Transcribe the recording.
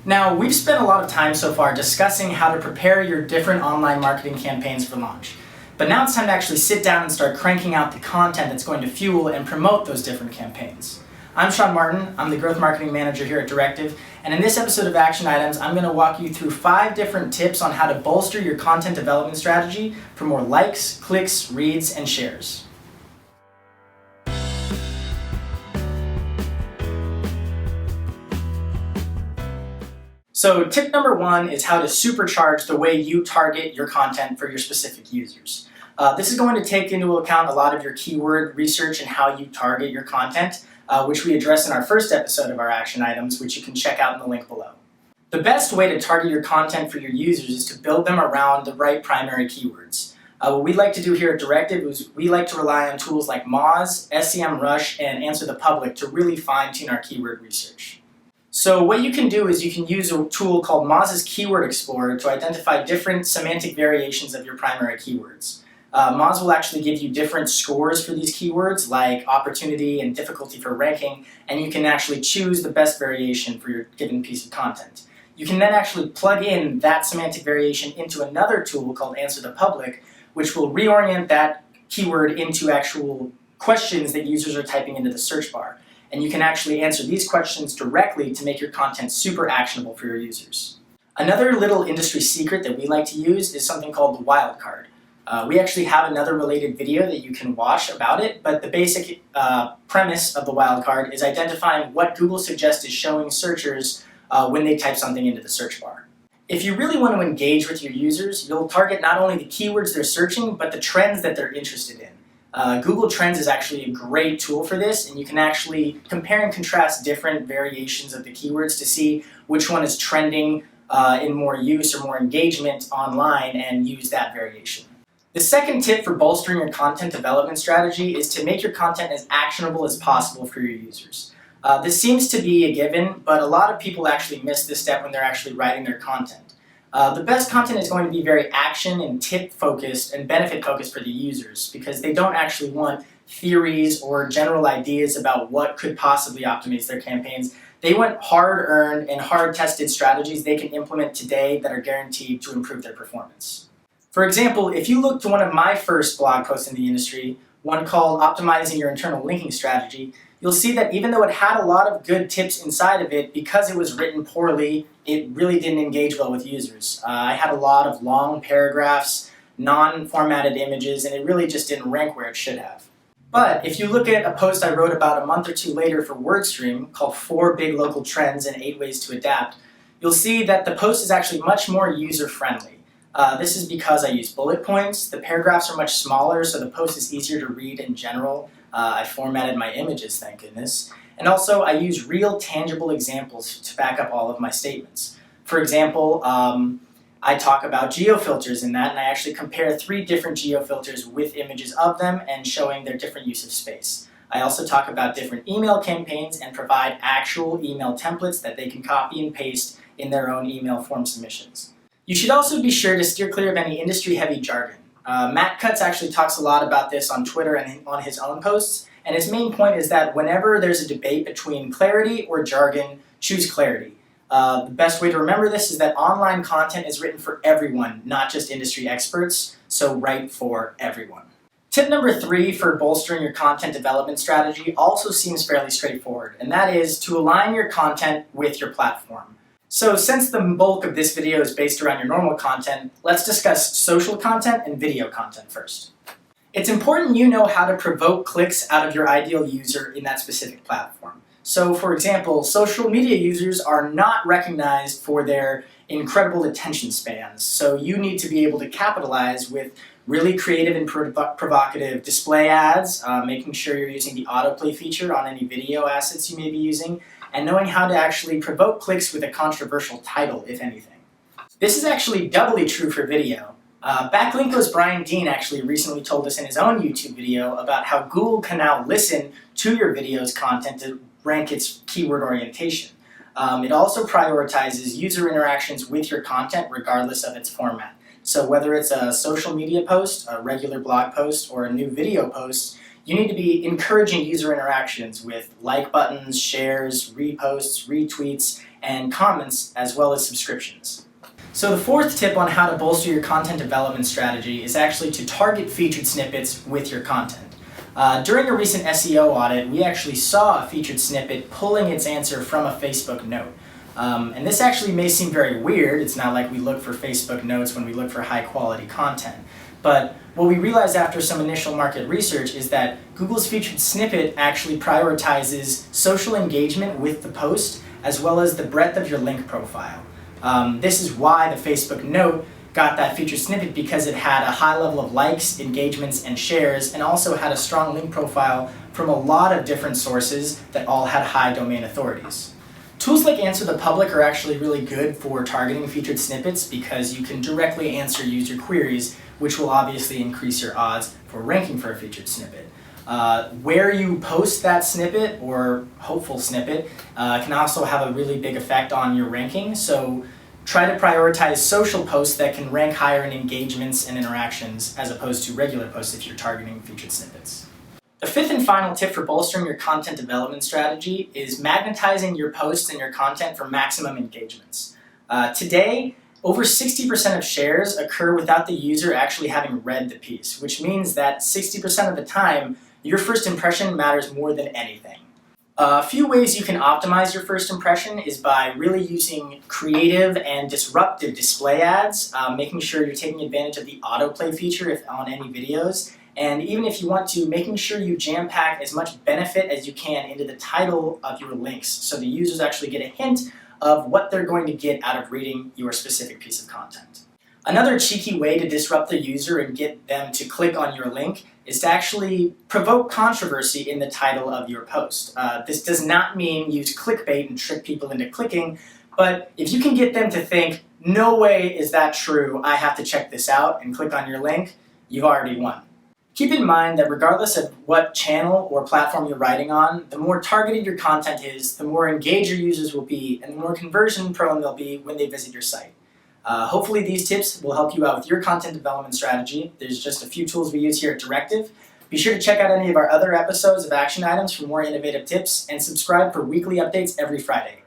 Now, we've spent a lot of time so far discussing how to prepare your different online marketing campaigns for launch. But now it's time to actually sit down and start cranking out the content that's going to fuel and promote those different campaigns. I'm Sean Martin, I'm the Growth Marketing Manager here at Directive, and in this episode of Action Items, I'm going to walk you through 5 different tips on how to bolster your content development strategy for more likes, clicks, reads, and shares. So tip number 1 is how to supercharge the way you target your content for your specific users. This is going to take into account a lot of your keyword research and how you target your content, which we address in our first episode of our action items, which you can check out in the link below. The best way to target your content for your users is to build them around the right primary keywords. What we like to do here at Directive is we like to rely on tools like Moz, SEMRush, and Answer the Public to really fine-tune our keyword research. So what you can do is you can use a tool called Moz's Keyword Explorer to identify different semantic variations of your primary keywords. Moz will actually give you different scores for these keywords, like opportunity and difficulty for ranking, and you can actually choose the best variation for your given piece of content. You can then actually plug in that semantic variation into another tool called Answer the Public, which will reorient that keyword into actual questions that users are typing into the search bar. And you can actually answer these questions directly to make your content super actionable for your users. Another little industry secret that we like to use is something called the wildcard. We actually have another related video that you can watch about it, but the basic premise of the wildcard is identifying what Google suggests is showing searchers when they type something into the search bar. If you really want to engage with your users, you'll target not only the keywords they're searching, but the trends that they're interested in. Google Trends is actually a great tool for this, and you can actually compare and contrast different variations of the keywords to see which one is trending in more use or more engagement online and use that variation. The second tip for bolstering your content development strategy is to make your content as actionable as possible for your users. This seems to be a given, but a lot of people actually miss this step when they're actually writing their content. The best content is going to be very action and tip focused and benefit focused for the users because they don't actually want theories or general ideas about what could possibly optimize their campaigns. They want hard-earned and hard-tested strategies they can implement today that are guaranteed to improve their performance. For example, if you look to one of my first blog posts in the industry, one called Optimizing Your Internal Linking Strategy, you'll see that even though it had a lot of good tips inside of it, because it was written poorly, it really didn't engage well with users. I had a lot of long paragraphs, non-formatted images, and it really just didn't rank where it should have. But if you look at a post I wrote about a month or two later for WordStream called 4 Big Local Trends and 8 Ways to Adapt, you'll see that the post is actually much more user-friendly. This is because I use bullet points, the paragraphs are much smaller, so the post is easier to read in general. I formatted my images, thank goodness. And also, I use real, tangible examples to back up all of my statements. For example, I talk about geofilters in that, and I actually compare 3 different geofilters with images of them and showing their different use of space. I also talk about different email campaigns and provide actual email templates that they can copy and paste in their own email form submissions. You should also be sure to steer clear of any industry-heavy jargon. Matt Cutts actually talks a lot about this on Twitter and on his own posts, and his main point is that whenever there's a debate between clarity or jargon, choose clarity. The best way to remember this is that online content is written for everyone, not just industry experts, so write for everyone. Tip number 3 for bolstering your content development strategy also seems fairly straightforward, and that is to align your content with your platform. So since the bulk of this video is based around your normal content, let's discuss social content and video content first. It's important you know how to provoke clicks out of your ideal user in that specific platform. So for example, social media users are not recognized for their incredible attention spans, so you need to be able to capitalize with really creative and provocative display ads, making sure you're using the autoplay feature on any video assets you may be using, and knowing how to actually provoke clicks with a controversial title, if anything. This is actually doubly true for video. Backlinko's Brian Dean actually recently told us in his own YouTube video about how Google can now listen to your video's content to rank its keyword orientation. It also prioritizes user interactions with your content regardless of its format. So whether it's a social media post, a regular blog post, or a new video post, you need to be encouraging user interactions with like buttons, shares, reposts, retweets, and comments, as well as subscriptions. So the fourth tip on how to bolster your content development strategy is actually to target featured snippets with your content. During a recent SEO audit, we actually saw a featured snippet pulling its answer from a Facebook note. And this actually may seem very weird. It's not like we look for Facebook notes when we look for high quality content. But what we realized after some initial market research is that Google's featured snippet actually prioritizes social engagement with the post as well as the breadth of your link profile. This is why the Facebook note got that featured snippet, because it had a high level of likes, engagements, and shares, and also had a strong link profile from a lot of different sources that all had high domain authorities. Tools like Answer the Public are actually really good for targeting featured snippets because you can directly answer user queries, which will obviously increase your odds for ranking for a featured snippet. Where you post that snippet, or hopeful snippet, can also have a really big effect on your ranking. So try to prioritize social posts that can rank higher in engagements and interactions as opposed to regular posts if you're targeting featured snippets. The fifth and final tip for bolstering your content development strategy is magnetizing your posts and your content for maximum engagements. Today, over 60% of shares occur without the user actually having read the piece, which means that 60% of the time, your first impression matters more than anything. A few ways you can optimize your first impression is by really using creative and disruptive display ads, making sure you're taking advantage of the autoplay feature if on any videos, and even if you want to, making sure you jam-pack as much benefit as you can into the title of your links so the users actually get a hint of what they're going to get out of reading your specific piece of content. Another cheeky way to disrupt the user and get them to click on your link is to actually provoke controversy in the title of your post. This does not mean use clickbait and trick people into clicking, but if you can get them to think, no way is that true, I have to check this out, and click on your link, you've already won. Keep in mind that regardless of what channel or platform you're writing on, the more targeted your content is, the more engaged your users will be, and the more conversion prone they'll be when they visit your site. Hopefully these tips will help you out with your content development strategy. There's just a few tools we use here at Directive. Be sure to check out any of our other episodes of Action Items for more innovative tips, and subscribe for weekly updates every Friday.